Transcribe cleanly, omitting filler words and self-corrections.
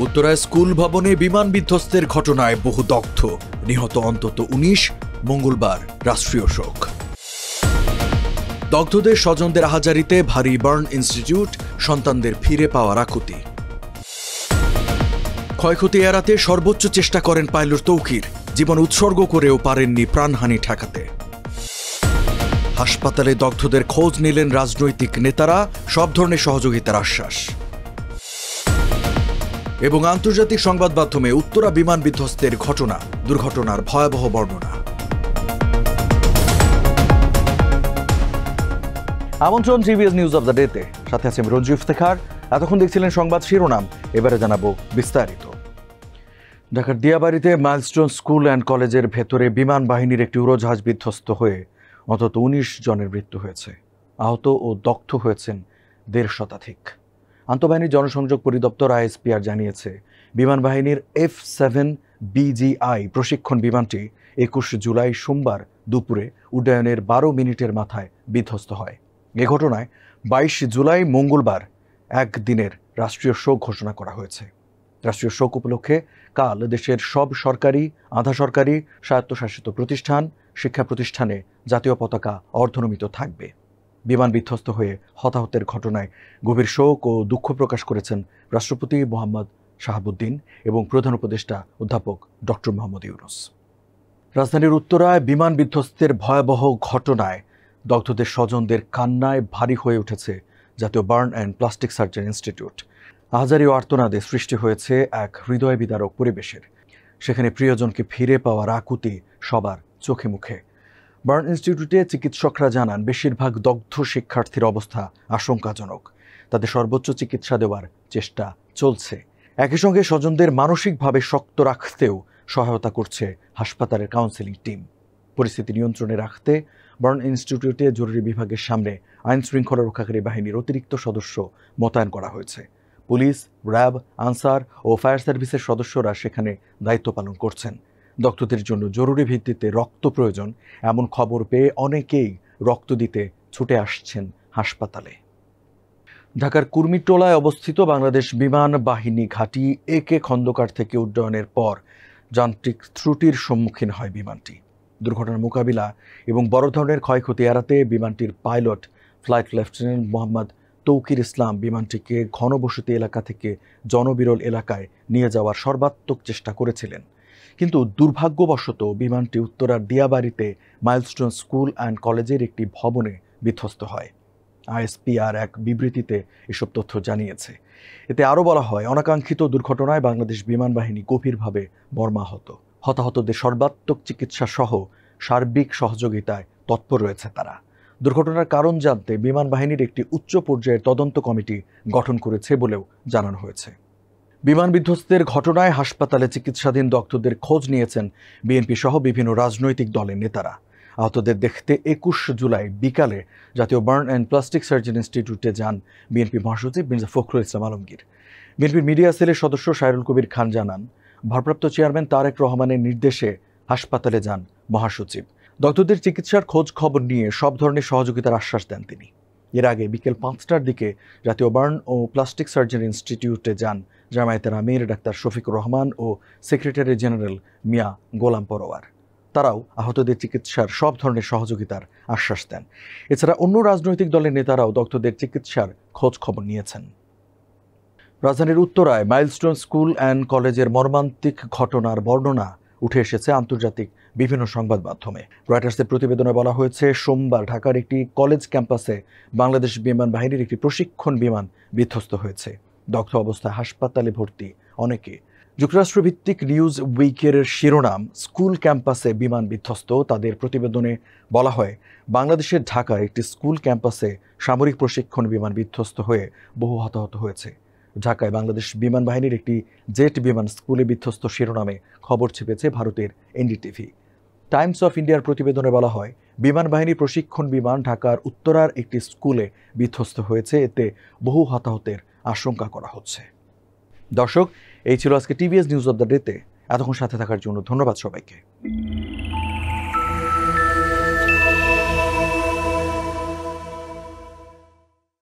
উত্তরায় স্কুল ভবনে বিমান বিধ্বস্তের ঘটনায় বহু দগ্ধ, নিহত অন্তত ১৯। মঙ্গলবার রাষ্ট্রীয় শোক। দগ্ধদের স্বজনদের আহাজারিতে ভারী বার্ন ইনস্টিটিউট, সন্তানদের ফিরে পাওয়ার আকুতি। ক্ষয়ক্ষতি এড়াতে সর্বোচ্চ চেষ্টা করেন পাইলট তৌকির, জীবন উৎসর্গ করেও পারেননি প্রাণহানি ঠেকাতে। হাসপাতালে দগ্ধদের খোঁজ নিলেন রাজনৈতিক নেতারা, সব ধরনের সহযোগিতার আশ্বাস। এবং আন্তর্জাতিক সংবাদ মাধ্যমে উত্তরা বিমান বিধ্বস্তের ঘটনা, দুর্ঘটনার ভয়াবহ বর্ণনা। আমন্ত্রণ টিভিএস নিউজ অব দ্য ডেতে, সাথে আছি আমি রঞ্জু ইফতেখার। এতক্ষণ দেখছিলেন সংবাদ শিরোনাম, এবারে জানাবো বিস্তারিত। ঢাকার দিয়াবাড়িতে মাইলস্টোন স্কুল অ্যান্ড কলেজের ভেতরে বিমান বাহিনীর একটি উড়োজাহাজ বিধ্বস্ত হয়ে অন্তত ১৯ জনের মৃত্যু হয়েছে। আহত ও দগ্ধ হয়েছেন ১৫০ শতাধিক। আন্তঃবাহিনী জনসংযোগ পরিদপ্তর আইএসপিআর জানিয়েছে, বিমান বাহিনীর F-7 BGI প্রশিক্ষণ বিমানটি ২১ জুলাই সোমবার দুপুরে উড্ডয়নের ১২ মিনিটের মাথায় বিধ্বস্ত হয়। এ ঘটনায় ২২ জুলাই মঙ্গলবার একদিনের রাষ্ট্রীয় শোক ঘোষণা করা হয়েছে। রাষ্ট্রীয় শোক উপলক্ষে কাল দেশের সব সরকারি, আধা সরকারি, স্বায়ত্তশাসিত প্রতিষ্ঠান, শিক্ষা প্রতিষ্ঠানে জাতীয় পতাকা অর্ধনমিত থাকবে। বিমান বিধ্বস্ত হয়ে হতাহতের ঘটনায় গভীর শোক ও দুঃখ প্রকাশ করেছেন রাষ্ট্রপতি মোহাম্মদ শাহাবুদ্দিন এবং প্রধান উপদেষ্টা অধ্যাপক ডক্টর মোহাম্মদ ইউনূস। রাজধানীর উত্তরায় বিমান বিধ্বস্তের ভয়াবহ ঘটনায় দগ্ধদের স্বজনদের কান্নায় ভারী হয়ে উঠেছে জাতীয় burn and plastic surgery institute. আহাজারি ও আর্তনাদে সৃষ্টি হয়েছে এক হৃদয় বিদারক পরিবেশের। সেখানে প্রিয়জনকে ফিরে পাওয়ার আকুতি সবার চোখে মুখে। বার্ন ইনস্টিটিউটে চিকিৎসকরা জানান, বেশিরভাগ দগ্ধ শিক্ষার্থীর অবস্থা আশঙ্কাজনক। তাদের সর্বোচ্চ চিকিৎসা দেওয়ার চেষ্টা চলছে। একই সঙ্গে স্বজনদের মানসিকভাবে শক্ত রাখতেও সহায়তা করছে হাসপাতালের কাউন্সেলিং টিম। পরিস্থিতি নিয়ন্ত্রণে রাখতে বার্ন ইনস্টিটিউটে জরুরি বিভাগের সামনে আইন শৃঙ্খলা রক্ষাকারী বাহিনীর অতিরিক্ত সদস্য মোতায়েন করা হয়েছে। পুলিশ, র্যাব, আনসার ও ফায়ার সার্ভিসের সদস্যরা সেখানে দায়িত্ব পালন করছেন। দগ্ধদের জন্য জরুরি ভিত্তিতে রক্ত প্রয়োজন এমন খবর পেয়ে অনেকেই রক্ত দিতে ছুটে আসছেন হাসপাতালে। ঢাকার কুর্মিটোলায় অবস্থিত বাংলাদেশ বিমান বাহিনী ঘাঁটি AK খন্দকার থেকে উড্ডয়নের পর যান্ত্রিক ত্রুটির সম্মুখীন হয় বিমানটি। দুর্ঘটনার মোকাবিলা এবং বড় ধরনের ক্ষয়ক্ষতি এড়াতে বিমানটির pilot flight lieutenant Mohammad Tauqir Islam বিমানটিকে ঘনবসতি এলাকা থেকে জনবিরল এলাকায় নিয়ে যাওয়ার সর্বাত্মক চেষ্টা করেছিলেন। কিন্তু দুর্ভাগ্যবশত বিমানটি উত্তরার দিয়াবাড়িতে মাইলস্টোন স্কুল অ্যান্ড কলেজের একটি ভবনে বিধ্বস্ত হয়। আইএসপিআর এক বিবৃতিতে এসব তথ্য জানিয়েছে। এতে আরও বলা হয়, অনাকাঙ্ক্ষিত দুর্ঘটনায় বাংলাদেশ বিমান বাহিনী গভীরভাবে মর্মাহত। হতাহতদের সর্বাত্মক চিকিৎসা সহ সার্বিক সহযোগিতায় তৎপর রয়েছে তারা। দুর্ঘটনার কারণ জানতে বিমান বাহিনীর একটি উচ্চ পর্যায়ের তদন্ত কমিটি গঠন করেছে বলেও জানানো হয়েছে। বিমান বিধ্বস্তের ঘটনায় হাসপাতালে চিকিৎসাধীন দগ্ধদের খোঁজ নিয়েছেন বিএনপি সহ বিভিন্ন রাজনৈতিক দলের নেতারা। আহতদের দেখতে ২১ জুলাই বিকালে জাতীয় বার্ন অ্যান্ড প্লাস্টিক সার্জারি ইনস্টিটিউটে যান বিএনপি মহাসচিব মির্জা ফখরুল ইসলাম আলমগীর। বিএনপির মিডিয়া সেলের সদস্য সাইরুল কবির খান জানান, ভারপ্রাপ্ত চেয়ারম্যান তারেক রহমানের নির্দেশে হাসপাতালে যান মহাসচিব। দগ্ধদের চিকিৎসার খোঁজ খবর নিয়ে সব ধরনের সহযোগিতার আশ্বাস দেন তিনি। এর আগে বিকেল ৫টার দিকে জাতীয় বার্ন ও প্লাস্টিক সার্জারি ইনস্টিটিউটে যান জামায়াতের আমির ডাক্তার শফিকুর রহমান ও সেক্রেটারি জেনারেল মিয়া গোলাম পরোয়ার। তারাও আহতদের চিকিৎসার সব ধরনের সহযোগিতার আশ্বাস দেন। এছাড়া অন্য রাজনৈতিক দলের নেতারাও দগ্ধদের চিকিৎসার খোঁজ খবর নিয়েছেন। রাজধানীর উত্তরায় মাইলস্টোন স্কুল অ্যান্ড কলেজের মর্মান্তিক ঘটনার বর্ণনা উঠে এসেছে আন্তর্জাতিক বিভিন্ন সংবাদ মাধ্যমে। রয়টার্সের প্রতিবেদনে বলা হয়েছে, সোমবার ঢাকার একটি কলেজ ক্যাম্পাসে বাংলাদেশ বিমান বাহিনীর একটি প্রশিক্ষণ বিমান বিধ্বস্ত হয়েছে। দগ্ধ অবস্থায় হাসপাতালে ভর্তি অনেকে। যুক্তরাষ্ট্রভিত্তিক নিউজ উইকের শিরোনাম, স্কুল ক্যাম্পাসে বিমান বিধ্বস্ত। তাদের প্রতিবেদনে বলা হয়, বাংলাদেশের ঢাকায় একটি স্কুল ক্যাম্পাসে সামরিক প্রশিক্ষণ বিমান বিধ্বস্ত হয়ে বহু হতাহত হয়েছে। ঢাকায় বাংলাদেশ বিমান বাহিনীর একটি জেট বিমান স্কুলে বিধ্বস্ত শিরোনামে খবর ছেপেছে ভারতের এনডিটিভি। টাইমস অফ ইন্ডিয়ার প্রতিবেদনে বলা হয়, বিমান বাহিনীর প্রশিক্ষণ বিমান ঢাকার উত্তরার একটি স্কুলে বিধ্বস্ত হয়েছে। এতে বহু হতাহতের আশঙ্কা করা হচ্ছে। দর্শক, এই ছিল আজকে টিভিএস নিউজ অব দ্য ডেতে। এতক্ষণ সাথে থাকার জন্য ধন্যবাদ সবাইকে।